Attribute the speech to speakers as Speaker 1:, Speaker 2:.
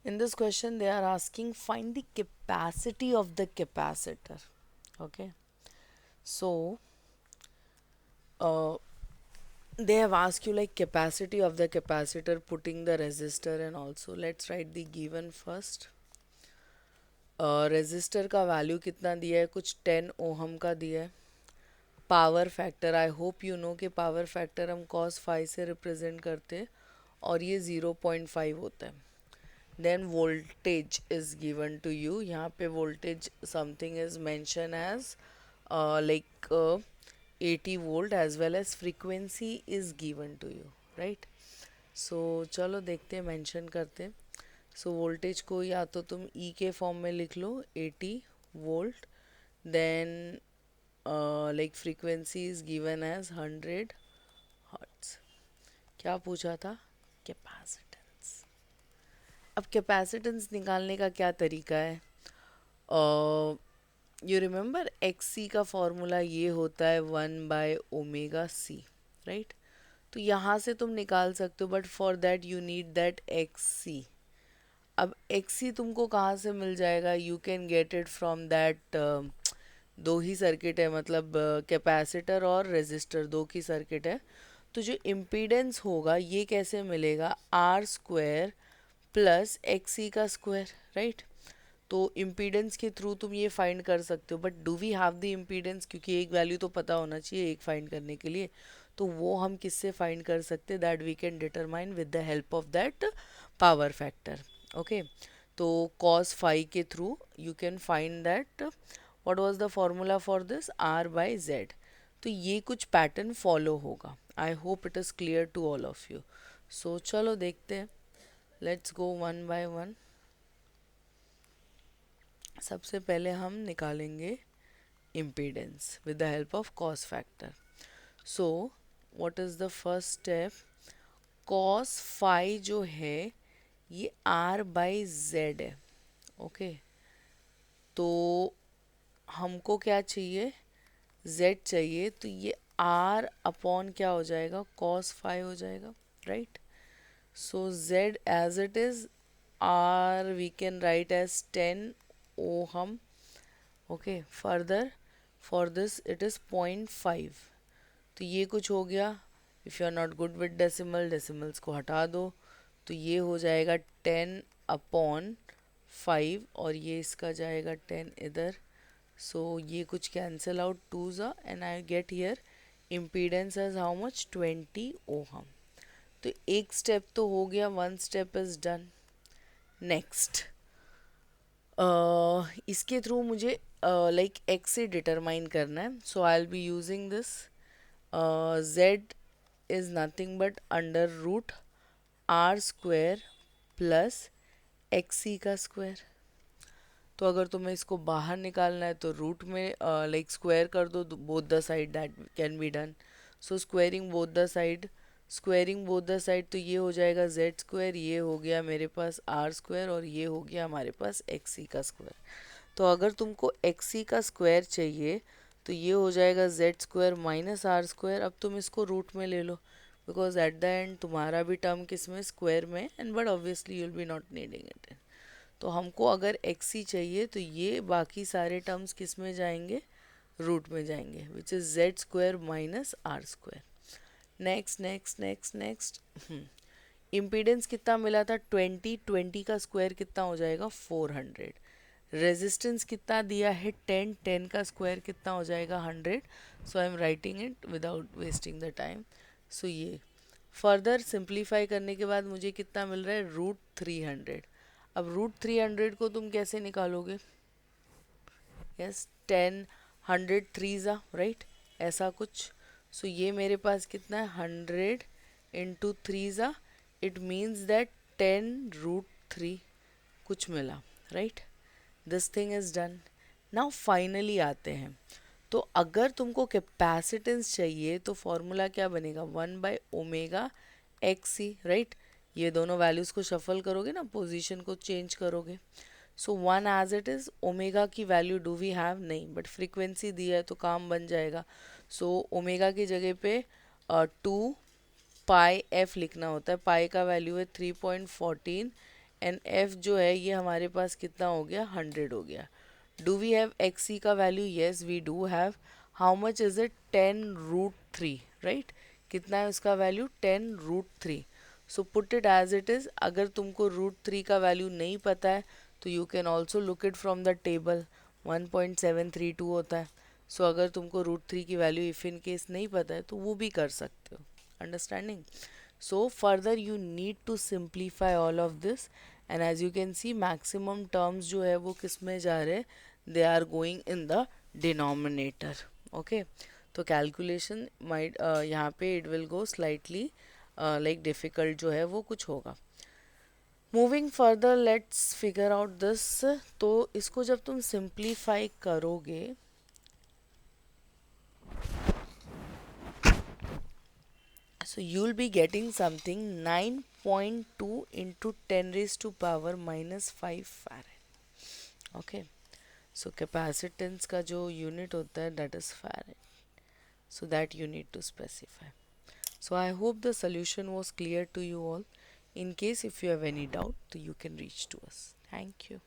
Speaker 1: In this question they are asking find the capacity of the capacitor. Okay, so uh, they have asked you like capacity of the capacitor, putting the resistor, and also let's write the given first. Resistor का value कितना दिया है, कुछ 10 ohm का दिया है. Power factor, I hope you know कि power factor हम cos फाइव से रिप्रेजेंट करते हैं और ये 0.5 होता है. Then voltage is given to you. यहाँ पे voltage something is mention as like 80 volt as well as frequency is given to you, right. So चलो देखते हैं, मेंशन करते हैं. सो वोल्टेज को या तो तुम ई के फॉर्म में लिख लो 80 volt. Then like frequency is given as 100 hertz. क्या पूछा था? कैपेसिटेंस. अब कैपेसिटेंस निकालने का क्या तरीका है? यू रिमेंबर एक्स सी का फॉर्मूला ये होता है 1/ω/c, राइट. तो यहाँ से तुम निकाल सकते हो, but for that you need that X C. अब एक्स सी तुमको कहाँ से मिल जाएगा? You can get it from that, दो ही सर्किट है, मतलब कैपेसिटर और रेजिस्टर दो की सर्किट है. तो जो इम्पीडेंस होगा ये कैसे मिलेगा? R square plus X C का स्क्वायर, राइट. तो इम्पीडेंस के थ्रू तुम ये फाइंड कर सकते हो, but do we have the impedance? क्योंकि एक वैल्यू तो पता होना चाहिए एक फाइंड करने के लिए. तो वो हम किससे फाइंड कर सकते हैं? That we can determine with the help of that power factor. Okay, तो cos फाइव के through you can find that what was the formula for this, r/z. तो ये कुछ पैटर्न फॉलो होगा. I hope it is clear to all of you. So चलो देखते हैं, let's go one by one. सबसे पहले हम निकालेंगे impedance with the help of cos factor. So what is the first step? Cos five जो है ये r/z है. ओके, तो हमको क्या चाहिए? z चाहिए. तो ये r अपॉन क्या हो जाएगा? cos फाइव हो जाएगा, right. So z as it is r we can write as 10 ohm. Okay, further for this it is 0.5. तो ये कुछ हो गया. If you are not good with decimal, decimals को हटा दो. तो ये हो जाएगा 10 अपॉन 5 और ये इसका जाएगा 10 इधर. सो ये कुछ कैंसिल आउट, टू ज़ा, and I get here impedance as how much? 20 ohm. तो एक स्टेप तो हो गया, one step is done. Next इसके थ्रू मुझे लाइक एक्स से डिटरमाइन करना है. So I will be using this. Z is nothing but under root R square plus X C का स्क्वायर. तो अगर तुम्हें इसको बाहर निकालना है तो रूट में लाइक स्क्वायर कर दो both the side, that can be done. So squaring both the side, squaring both the side, तो ये हो जाएगा जेड स्क्वायर, ये हो गया मेरे पास आर स्क्वायर और ये हो गया हमारे पास एक्स सी का स्क्वायर. तो अगर तुमको एक्स सी का स्क्वायर चाहिए तो ये हो जाएगा Z square minus R square. अब तुम इसको रूट में ले लो, बिकॉज एट द एंड तुम्हारा भी टर्म किस में? स्क्वायर में. And but obviously you will be not needing it. तो हमको अगर एक्स सी चाहिए तो ये बाकी सारे टर्म्स किस में जाएंगे? रूट में जाएंगे, which is Z square minus R square. Next next next next. Impedance कितना मिला था? 20. 20 का स्क्वायर कितना हो जाएगा? 400. रेजिस्टेंस कितना दिया है? 10. 10 का स्क्वायर कितना हो जाएगा? 100. So I am writing it without wasting the time. So ये फर्दर सिंप्लीफाई करने के बाद मुझे कितना मिल रहा है? √300. अब √300 को तुम कैसे निकालोगे? यस, 10 100 3 राइट, ऐसा कुछ. सो ये मेरे पास कितना है? 100 इंटू 3 इट मीन्स दैट 10√3 कुछ मिला, right. This thing is done. Now finally आते हैं. तो अगर तुमको कैपेसिटेंस चाहिए तो फॉर्मूला क्या बनेगा? 1/ω/XC, right. ये दोनों वैल्यूज़ को शफल करोगे ना, पोजीशन को चेंज करोगे. सो 1 एज इट इज़. ओमेगा की वैल्यू डू वी हैव? नहीं, बट फ्रीक्वेंसी दी है तो काम बन जाएगा. सो ओमेगा की जगह पे 2 पाई एफ लिखना होता है. पाई का वैल्यू है 3.14 एंड एफ जो है ये हमारे पास कितना हो गया, 100 हो गया. Do we have X C का value, yes we do have. How much is it, 10√3, right. कितना है उसका value, 10√3. So put it as it is. अगर तुमको √3 का वैल्यू नहीं पता है तो you can also look it from the table. 1.732 होता है. सो अगर तुमको √3 की वैल्यू इफ इन केस नहीं पता है तो वो भी कर सकते हो. Understanding. So further you need to simplify all of this, and as you can see maximum terms जो है वो किस में जा रहे हैं, they are going in the denominator. Okay, तो calculation might यहाँ पे it will go slightly like difficult जो है वो कुछ होगा. Moving further let's figure out this. तो इसको जब तुम simplify करोगे so you'll be getting something 9.2 into 10 raised to power minus 5 farad. Okay, so capacitance का जो unit होता है that is farad. So that you need to specify. So I hope the solution was clear to you all. In case if you have any doubt, you can reach to us. Thank you.